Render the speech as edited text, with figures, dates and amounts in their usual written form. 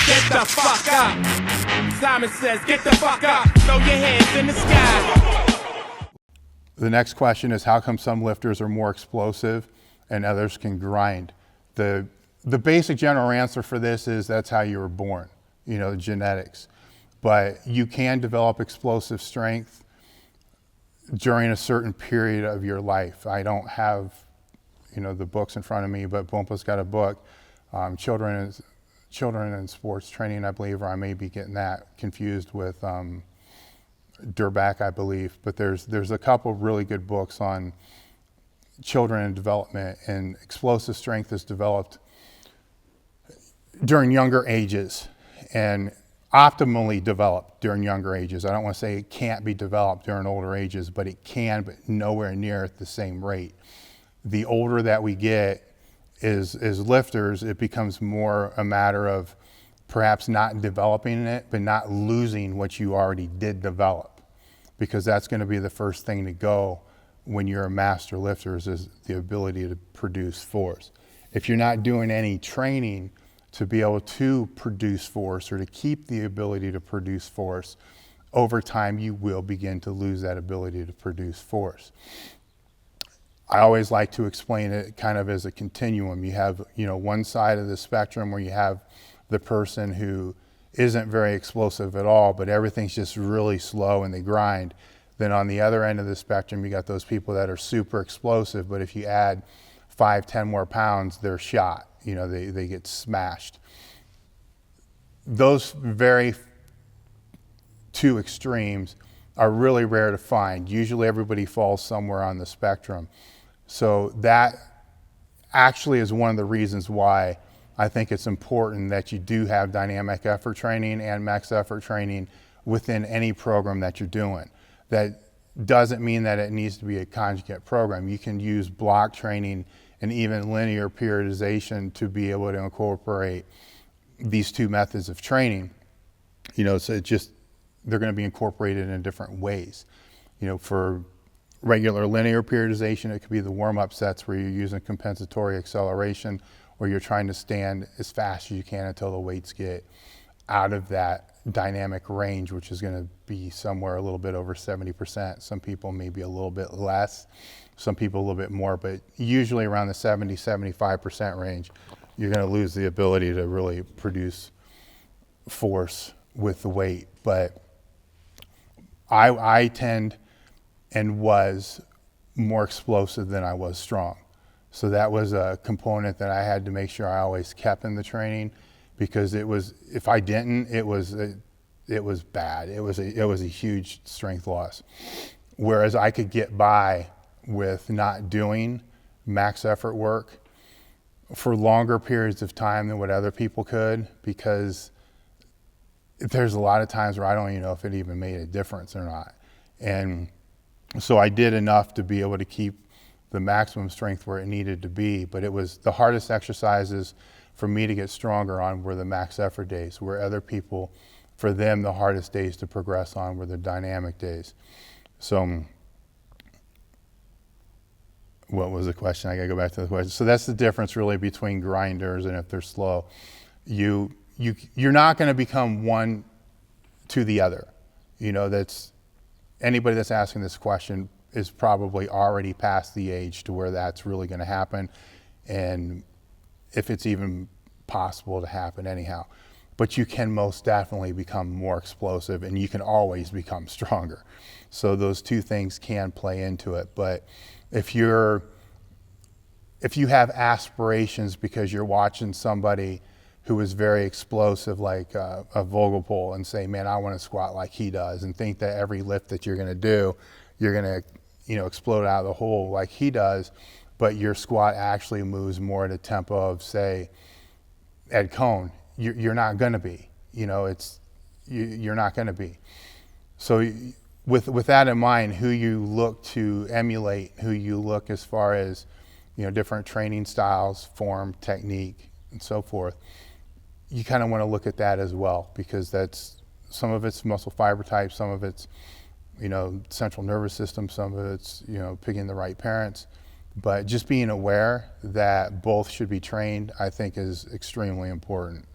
Get the fuck up. Simon says, get the fuck up. Throw your hands in the sky. The next question is, how come some lifters are more explosive and others can grind? The basic general answer for this is that's how you were born, you know, genetics. But you can develop explosive strength during a certain period of your life. I don't have, you know, the books in front of me, but Bompa's got a book, Children in Sports Training, I believe, or I may be getting that confused with Durback, I believe. But there's a couple really good books on children and development, and explosive strength is developed during younger ages and optimally developed during younger ages. I don't want to say it can't be developed during older ages, but it can, but nowhere near at the same rate. The older that we get as lifters, it becomes more a matter of perhaps not developing it, but not losing what you already did develop, because that's going to be the first thing to go when you're a master lifter, is the ability to produce force. If you're not doing any training to be able to produce force or to keep the ability to produce force, over time you will begin to lose that ability to produce force. I always like to explain it kind of as a continuum. You have, you know, one side of the spectrum where you have the person who isn't very explosive at all, but everything's just really slow and they grind. Then on the other end of the spectrum, you got those people that are super explosive, but if you add 5-10 more pounds, they're shot. You know, they get smashed. Those very two extremes are really rare to find. Usually everybody falls somewhere on the spectrum. So that actually is one of the reasons why I think it's important that you do have dynamic effort training and max effort training within any program that you're doing. That doesn't mean that it needs to be a conjugate program. You can use block training and even linear periodization to be able to incorporate these two methods of training. You know, so they're going to be incorporated in different ways. You know, for regular linear periodization, it could be the warm-up sets where you're using compensatory acceleration, where you're trying to stand as fast as you can until the weights get out of that dynamic range, which is going to be somewhere a little bit over 70%. Some people maybe a little bit less, some people a little bit more, but usually around the 70-75% range, you're going to lose the ability to really produce force with the weight. But I tend and was more explosive than I was strong. So that was a component that I had to make sure I always kept in the training, because it was, if I didn't, it was bad. It was a huge strength loss. Whereas I could get by with not doing max effort work for longer periods of time than what other people could, because there's a lot of times where I don't even know if it even made a difference or not. And so I did enough to be able to keep the maximum strength where it needed to be, but it was the hardest exercises for me to get stronger on were the max effort days, where other people, for them, the hardest days to progress on were the dynamic days. So what was the question? I gotta go back to the question. So that's the difference really between grinders and if they're slow. You're not gonna become one to the other. You know, anybody that's asking this question is probably already past the age to where that's really gonna happen, and if it's even possible to happen anyhow. But you can most definitely become more explosive, and you can always become stronger. So those two things can play into it. But if you have aspirations because you're watching somebody who is very explosive, like a Vogelpohl, and say, man, I want to squat like he does, and think that every lift that you're going to do, you're going to, you know, explode out of the hole like he does, but your squat actually moves more at a tempo of, say, Ed Cohn, you're not going to be. You know, you're not going to be. So with that in mind, who you look to emulate, who you look as far as, you know, different training styles, form, technique, and so forth, you kind of want to look at that as well, because that's, some of it's muscle fiber type, some of it's, you know, central nervous system, some of it's, you know, picking the right parents. But just being aware that both should be trained, I think, is extremely important.